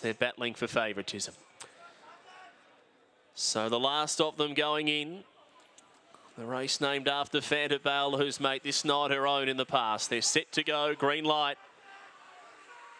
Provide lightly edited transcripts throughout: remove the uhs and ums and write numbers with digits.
They're battling for favouritism. So the last of them going in. The race named after Fanta Bale, who's made this night her own in the past. They're set to go, green light.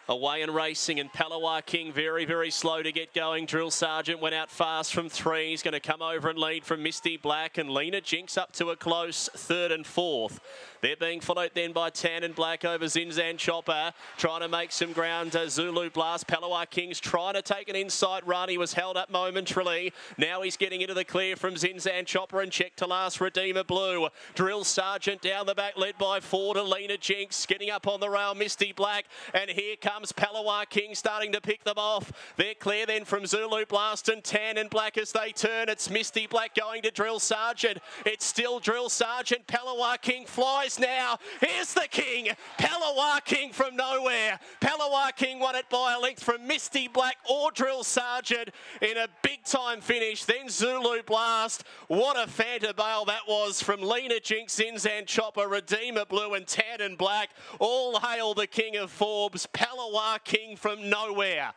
Away and racing, and PALAWA King very, very slow to get going. Drill Sergeant went out fast from 3. He's going to come over and lead from Misty Black, and Lena Jinx up to a close 3rd and 4th. They're being followed then by Tan and Black over Zinzan Chopper, trying to make some ground. Zulu Blast, PALAWA King's trying to take an inside run. He was held up momentarily. Now he's getting into the clear from Zinzan Chopper, and check to last Redeemer Blue. Drill Sergeant down the back, led by 4 to Lena Jinx, getting up on the rail, Misty Black, and here comes PALAWA King starting to pick them off. They're clear then from Zulu Blast and Tan and Black as they turn. It's Misty Black going to Drill Sergeant. It's still Drill Sergeant. PALAWA King flies now. Here's the King. PALAWA King from nowhere. PALAWA King won it by a length from Misty Black or Drill Sergeant in a big time finish. Then Zulu Blast. What a Fanta Bale that was from Lena Jinx, Zinzan Chopper, Redeemer Blue and Tan and Black. All hail the King of Forbes. PALAWA King from nowhere.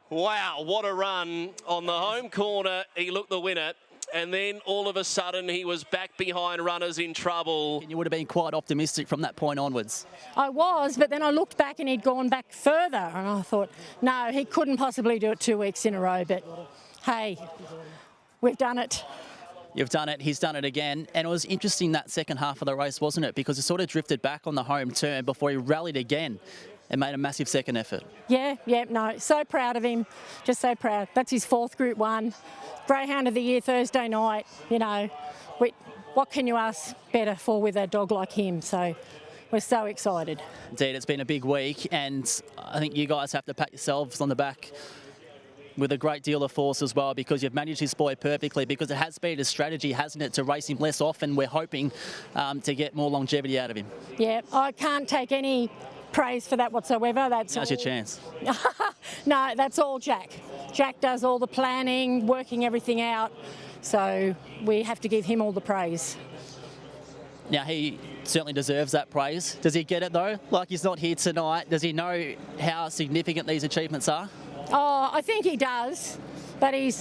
Wow, what a run. On the home corner, he looked the winner. And then all of a sudden, he was back behind runners in trouble. And you would have been quite optimistic from that point onwards. I was, but then I looked back and he'd gone back further. And I thought, no, he couldn't possibly do it 2 weeks in a row. But hey, we've done it. You've done it. He's done it again. And it was interesting that second half of the race, wasn't it? Because he sort of drifted back on the home turn before he rallied again and made a massive second effort. Yeah, no, so proud of him. Just so proud. That's his 4th Group 1. Greyhound of the Year Thursday night. You know, what can you ask better for with a dog like him? So we're so excited. Indeed, it's been a big week, and I think you guys have to pat yourselves on the back with a great deal of force as well, because you've managed this boy perfectly, because it has been a strategy, hasn't it, to race him less often. We're hoping to get more longevity out of him. Yeah, I can't take any praise for that whatsoever. That's Now's your chance. No, that's all Jack. Jack does all the planning, working everything out. So we have to give him all the praise. Now, he certainly deserves that praise. Does he get it, though? Like, he's not here tonight. Does he know how significant these achievements are? Oh, I think he does. But he's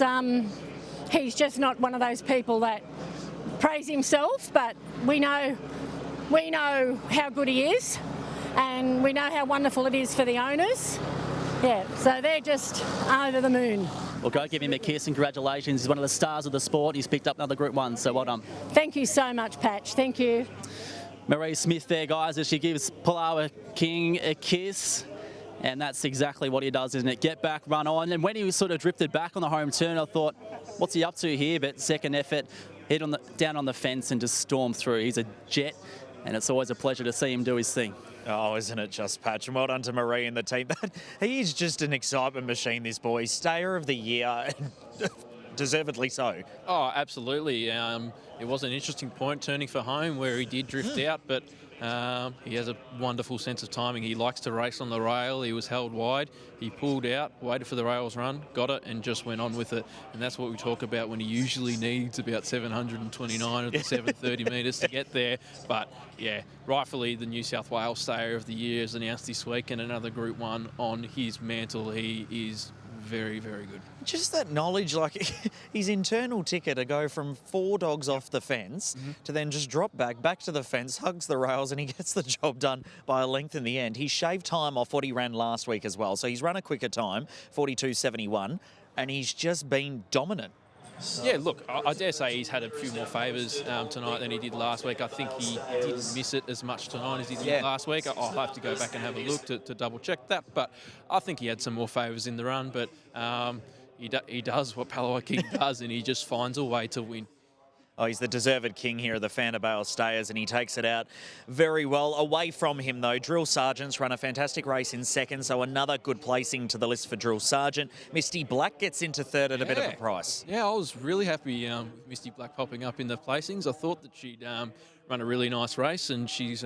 just not one of those people that praise himself. But we know how good he is. And we know how wonderful it is for the owners. Yeah, so they're just over the moon. Well, go give him a kiss and congratulations. He's one of the stars of the sport. He's picked up another Group 1, so well done. Thank you so much, Patch. Thank you. Marie Smith there, guys, as she gives PALAWA King a kiss. And that's exactly what he does, isn't it? Get back, run on. And when he was sort of drifted back on the home turn, I thought, what's he up to here? But second effort, hit down on the fence and just stormed through. He's a jet, and it's always a pleasure to see him do his thing. Oh, isn't it just, Patch? And well done to Marie and the team. He is just an excitement machine, this boy. Stayer of the year, deservedly so. Oh, absolutely. It was an interesting point turning for home where he did drift out, but he has a wonderful sense of timing. He likes to race on the rail. He was held wide. He pulled out, waited for the rails run, got it, and just went on with it. And that's what we talk about when he usually needs about 729 of the 730 metres to get there. But, yeah, rightfully the New South Wales Stayer of the Year is announced this week, and another Group 1 on his mantle. He is very, very good. Just that knowledge, like his internal ticker to go from 4 dogs off the fence to then just drop back to the fence, hugs the rails, and he gets the job done by a length in the end. He shaved time off what he ran last week as well. So he's run a quicker time, 42.71, and he's just been dominant. Yeah, look, I dare say he's had a few more favours tonight than he did last week. I think he didn't miss it as much tonight as he did last week. I'll have to go back and have a look to double check that. But I think he had some more favours in the run. But he does what PALAWA King does, and he just finds a way to win. Oh, he's the deserved king here of the Fanta Bale Stayers, and he takes it out very well. Away from him, though, Drill Sergeant's run a fantastic race in second, so another good placing to the list for Drill Sergeant. Misty Black gets into third at a bit of a price. Yeah, I was really happy with Misty Black popping up in the placings. I thought that she'd run a really nice race, and she's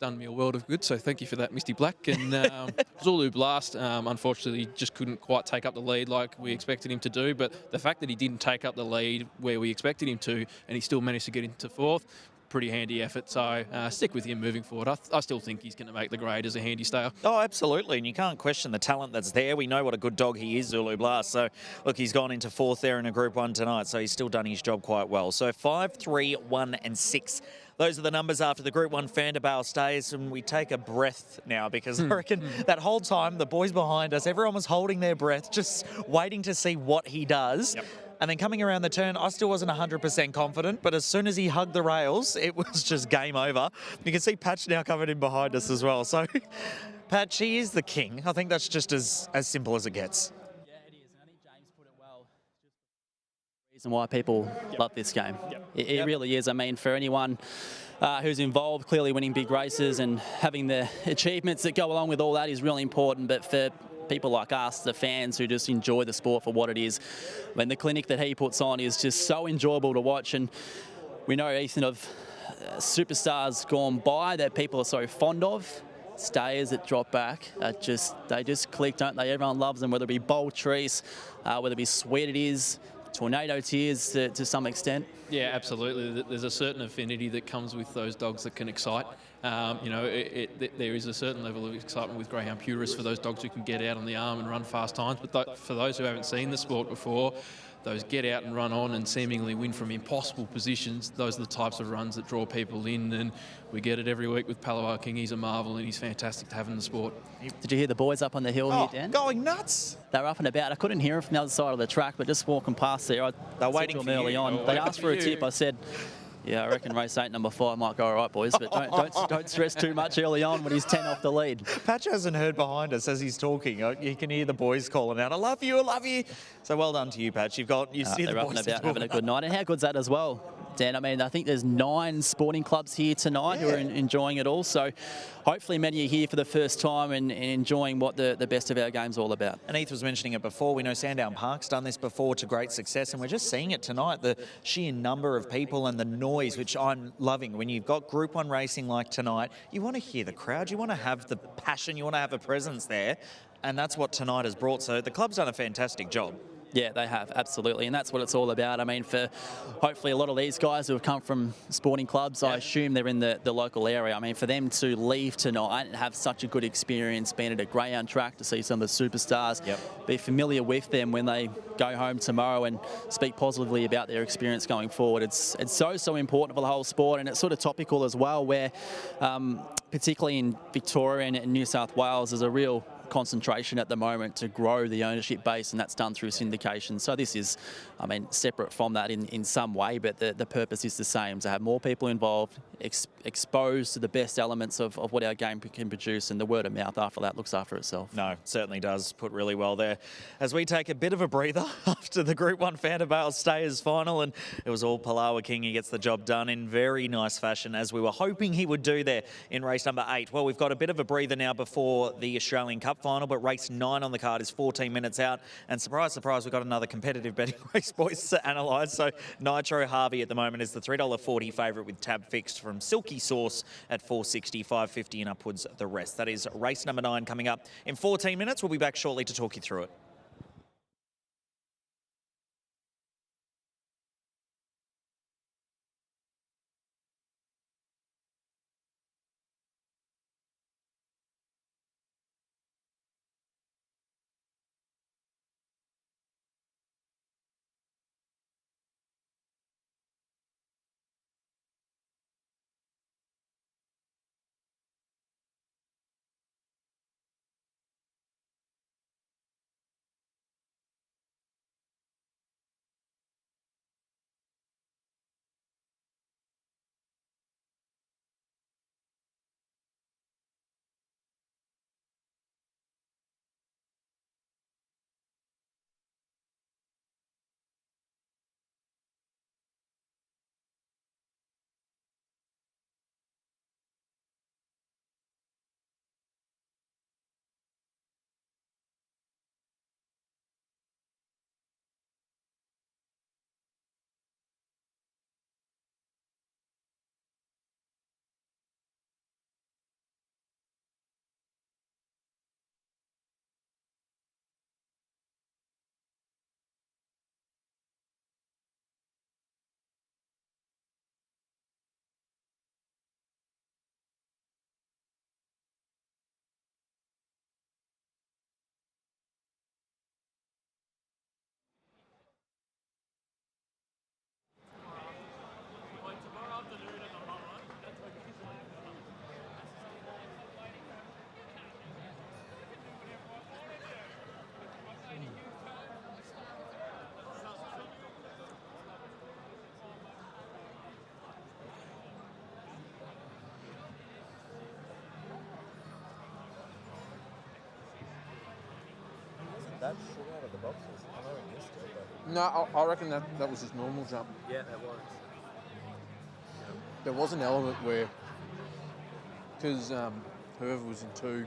done me a world of good, so thank you for that, Misty Black. And Zulu Blast, unfortunately, just couldn't quite take up the lead like we expected him to do, but the fact that he didn't take up the lead where we expected him to, and he still managed to get into fourth, pretty handy effort. So stick with him moving forward. I still think he's going to make the grade as a handy stayer. Oh, absolutely. And you can't question the talent that's there. We know what a good dog he is, Zulu Blast. So, look, he's gone into 4th there in a Group 1 tonight. So he's still done his job quite well. So 5, 3, 1 and 6. Those are the numbers after the Group 1 Fanta Bale stays, and we take a breath now because I reckon that whole time the boys behind us, everyone was holding their breath, just waiting to see what he does. Yep. And then coming around the turn, I still wasn't 100% confident, but as soon as he hugged the rails, it was just game over. You can see Patch now coming in behind us as well. So, Patch, he is the king. I think that's just as simple as it gets. Yeah, it is. And I think James put it well. Reason why people love this game. It really is. I mean, for anyone who's involved, clearly winning big races and having the achievements that go along with all that is really important. But for people like us, the fans who just enjoy the sport for what it is, when the clinic that he puts on is just so enjoyable to watch. And we know, Ethan, of superstars gone by that people are so fond of. Stayers that drop back, they just click, don't they? Everyone loves them, whether it be Bold Trees, whether it be Sweet It Is, Tornado Tears to some extent. Yeah, absolutely. There's a certain affinity that comes with those dogs that can excite. There is a certain level of excitement with greyhound purists for those dogs who can get out on the arm and run fast times. But for those who haven't seen the sport before, those get out and run on and seemingly win from impossible positions, those are the types of runs that draw people in, and we get it every week with PALAWA King. He's a marvel and he's fantastic to have in the sport. Did you hear the boys up on the hill here, Dan? Going nuts. They were up and about. I couldn't hear them from the other side of the track, but just walking past there, They're waiting for early you. on. They asked for a tip. I said, yeah, I reckon race 8, number 5 might go all right, boys, but don't stress too much early on when he's 10 off the lead. Patch hasn't heard behind us as he's talking. You can hear the boys calling out, I love you, I love you. So well done to you, Patch. You see the they're up boys and about having a good night. And how good's that as well, Dan? I mean, I think there's 9 sporting clubs here tonight who are enjoying it all. So hopefully many are here for the first time and enjoying what the best of our game's all about. And Heath was mentioning it before. We know Sandown Park's done this before to great success, and we're just seeing it tonight. The sheer number of people and the noise, which I'm loving. When you've got Group 1 racing like tonight, you want to hear the crowd. You want to have the passion. You want to have a presence there. And that's what tonight has brought. So the club's done a fantastic job. Yeah, they have, absolutely. And that's what it's all about. I mean, for hopefully a lot of these guys who have come from sporting clubs, I assume they're in the local area. I mean, for them to leave tonight and have such a good experience being at a greyhound track, to see some of the superstars, be familiar with them when they go home tomorrow and speak positively about their experience going forward. It's so important for the whole sport, and it's sort of topical as well, where particularly in Victoria and New South Wales, there's a real concentration at the moment to grow the ownership base, and that's done through syndication. So this is, I mean, separate from that in some way, but the purpose is the same, to have more people involved, exposed to the best elements of what our game can produce, and the word of mouth after that looks after itself. No, certainly does. Put really well there. As we take a bit of a breather after the Group 1 Fanta Bale Stayers final, and it was all PALAWA King. He gets the job done in very nice fashion, as we were hoping he would do there in race number 8. Well, we've got a bit of a breather now before the Australian Cup final, but race 9 on the card is 14 minutes out, and surprise, surprise, we've got another competitive betting race, boys, to analyse. So Nitro Harvey at the moment is the $3.40 favourite with tab fixed from Silky Sauce at $4.60, $5.50 and upwards the rest. That is race number 9 coming up in 14 minutes. We'll be back shortly to talk you through it. that shit out of the boxes. I know he missed it, but... No, I reckon that was his normal jump. Yeah, it was. There was an element where, because whoever was in 2